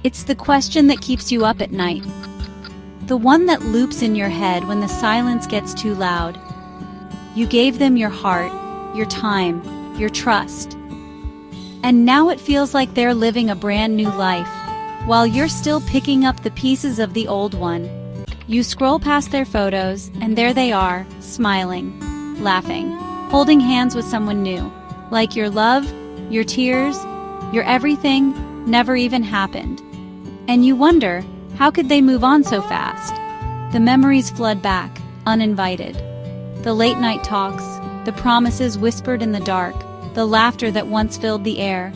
It's the question that keeps you up at night. The one that loops in your head when the silence gets too loud. You gave them your heart, your time, your trust. And now it feels like they're living a brand new life, while you're still picking up the pieces of the old one. You scroll past their photos, and there they are, smiling, laughing, holding hands with someone new. Like your love, your tears, your everything never even happened. And you wonder, how could they move on so fast? The memories flood back, uninvited. The late night talks, the promises whispered in the dark, the laughter that once filled the air.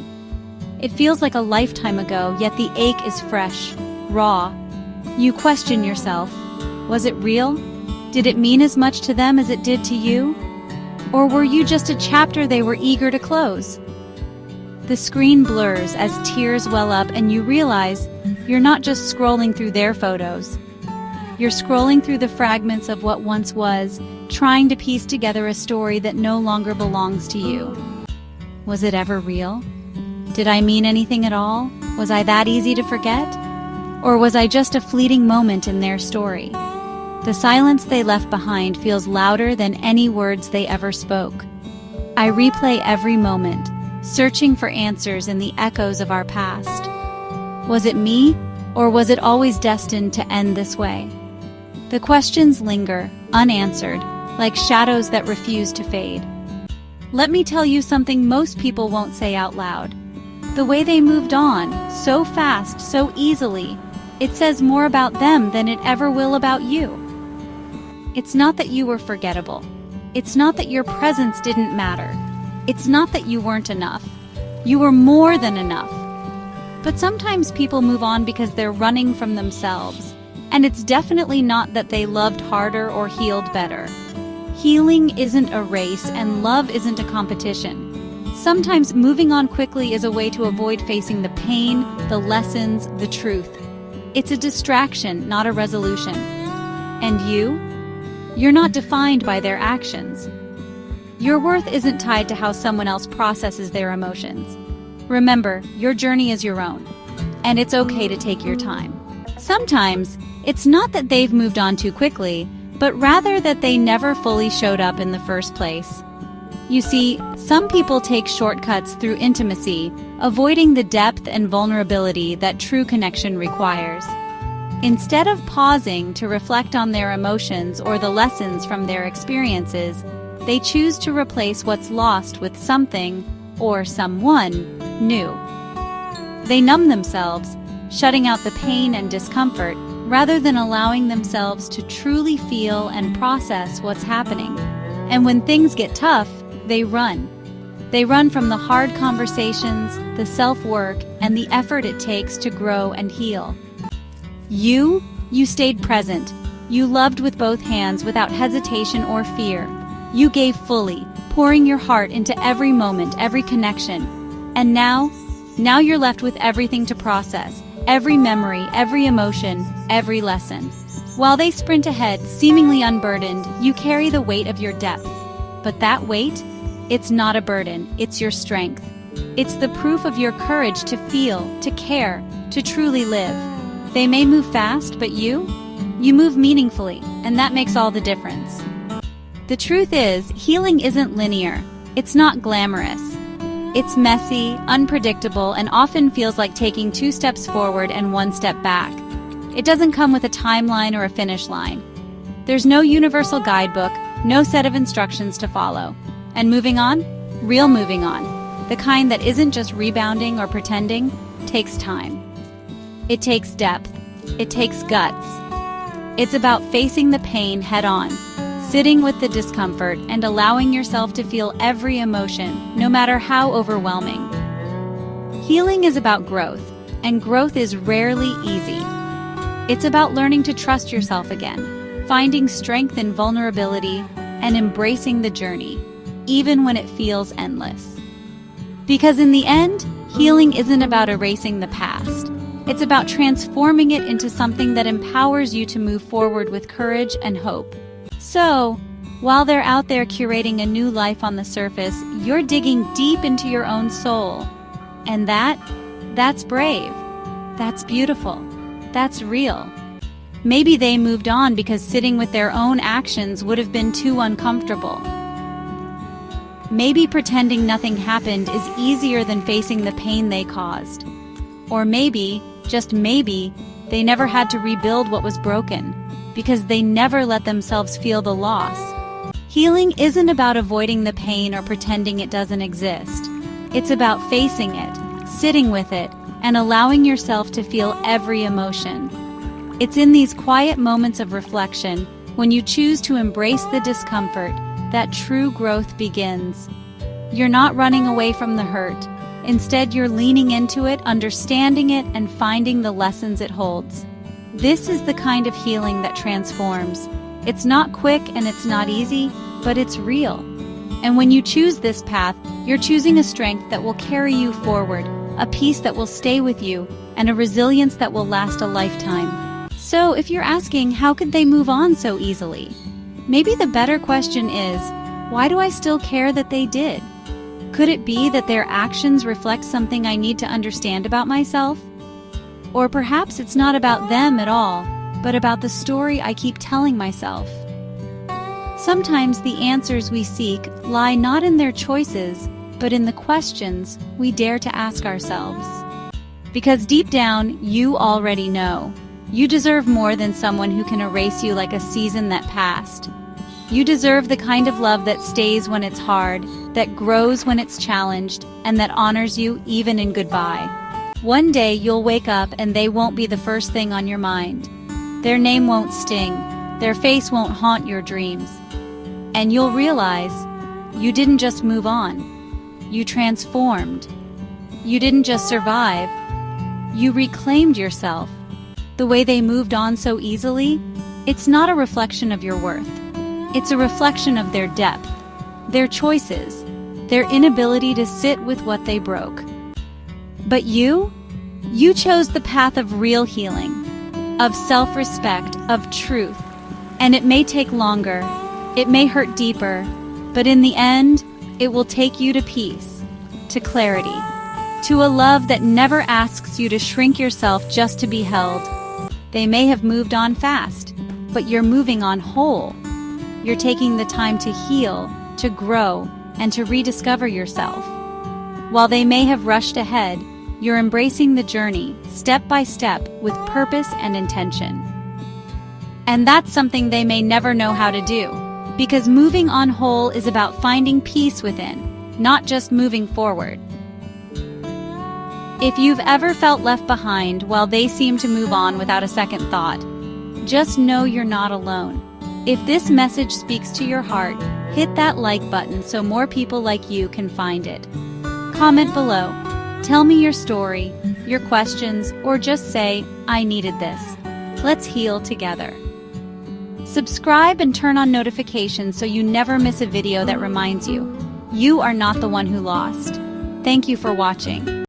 It feels like a lifetime ago, yet the ache is fresh, raw. You question yourself. Was it real? Did it mean as much to them as it did to you? Or were you just a chapter they were eager to close? The screen blurs as tears well up and you realize you're not just scrolling through their photos. You're scrolling through the fragments of what once was, trying to piece together a story that no longer belongs to you. Was it ever real? Did I mean anything at all? Was I that easy to forget? Or was I just a fleeting moment in their story? The silence they left behind feels louder than any words they ever spoke. I replay every moment, searching for answers in the echoes of our past. Was it me, or was it always destined to end this way? The questions linger, unanswered, like shadows that refuse to fade. Let me tell you something most people won't say out loud. The way they moved on, so fast, so easily, it says more about them than it ever will about you. It's not that you were forgettable. It's not that your presence didn't matter. It's not that you weren't enough. You were more than enough. But sometimes people move on because they're running from themselves. And it's definitely not that they loved harder or healed better. Healing isn't a race and love isn't a competition. Sometimes moving on quickly is a way to avoid facing the pain, the lessons, the truth. It's a distraction, not a resolution. And you? You're not defined by their actions. Your worth isn't tied to how someone else processes their emotions. Remember, your journey is your own, and it's okay to take your time. Sometimes, it's not that they've moved on too quickly, but rather that they never fully showed up in the first place. You see, some people take shortcuts through intimacy, avoiding the depth and vulnerability that true connection requires. Instead of pausing to reflect on their emotions or the lessons from their experiences, they choose to replace what's lost with something, or someone, new. They numb themselves, shutting out the pain and discomfort, rather than allowing themselves to truly feel and process what's happening. And when things get tough, they run. They run from the hard conversations, the self-work, and the effort it takes to grow and heal. You stayed present. You loved with both hands without hesitation or fear. You gave fully, pouring your heart into every moment, every connection. And now you're left with everything to process, every memory, every emotion, every lesson. While they sprint ahead, seemingly unburdened, you carry the weight of your depth. But that weight? It's not a burden, it's your strength. It's the proof of your courage to feel, to care, to truly live. They may move fast, but you move meaningfully, and that makes all the difference. The truth is, healing isn't linear. It's not glamorous. It's messy, unpredictable, and often feels like taking 2 steps forward and 1 step back. It doesn't come with a timeline or a finish line. There's no universal guidebook, no set of instructions to follow. And moving on? Real moving on. The kind that isn't just rebounding or pretending, takes time. It takes depth. It takes guts. It's about facing the pain head on, sitting with the discomfort and allowing yourself to feel every emotion, no matter how overwhelming. Healing is about growth, and growth is rarely easy. It's about learning to trust yourself again, finding strength in vulnerability, and embracing the journey, even when it feels endless. Because in the end, healing isn't about erasing the past. It's about transforming it into something that empowers you to move forward with courage and hope. So, while they're out there curating a new life on the surface, you're digging deep into your own soul. And that's brave. That's beautiful. That's real. Maybe they moved on because sitting with their own actions would have been too uncomfortable. Maybe pretending nothing happened is easier than facing the pain they caused. Or maybe, just maybe, they never had to rebuild what was broken, because they never let themselves feel the loss. Healing isn't about avoiding the pain or pretending it doesn't exist. It's about facing it, sitting with it, and allowing yourself to feel every emotion. It's in these quiet moments of reflection, when you choose to embrace the discomfort, that true growth begins. You're not running away from the hurt. Instead, you're leaning into it, understanding it, and finding the lessons it holds. This is the kind of healing that transforms. It's not quick and it's not easy, but it's real. And when you choose this path, you're choosing a strength that will carry you forward, a peace that will stay with you, and a resilience that will last a lifetime. So if you're asking, how could they move on so easily? Maybe the better question is, why do I still care that they did? Could it be that their actions reflect something I need to understand about myself? Or perhaps it's not about them at all, but about the story I keep telling myself. Sometimes the answers we seek lie not in their choices, but in the questions we dare to ask ourselves. Because deep down, you already know. You deserve more than someone who can erase you like a season that passed. You deserve the kind of love that stays when it's hard, that grows when it's challenged, and that honors you even in goodbye. One day you'll wake up and they won't be the first thing on your mind. Their name won't sting, their face won't haunt your dreams. And you'll realize you didn't just move on, you transformed. You didn't just survive, you reclaimed yourself. The way they moved on so easily, it's not a reflection of your worth. It's a reflection of their depth, their choices, their inability to sit with what they broke. But you chose the path of real healing, of self-respect, of truth. And it may take longer, it may hurt deeper, but in the end, it will take you to peace, to clarity, to a love that never asks you to shrink yourself just to be held. They may have moved on fast, but you're moving on whole. You're taking the time to heal, to grow, and to rediscover yourself. While they may have rushed ahead, you're embracing the journey, step by step, with purpose and intention. And that's something they may never know how to do, because moving on whole is about finding peace within, not just moving forward. If you've ever felt left behind while they seem to move on without a second thought, just know you're not alone. If this message speaks to your heart, hit that like button so more people like you can find it. Comment below. Tell me your story, your questions, or just say, I needed this. Let's heal together. Subscribe and turn on notifications so you never miss a video that reminds you, you are not the one who lost. Thank you for watching.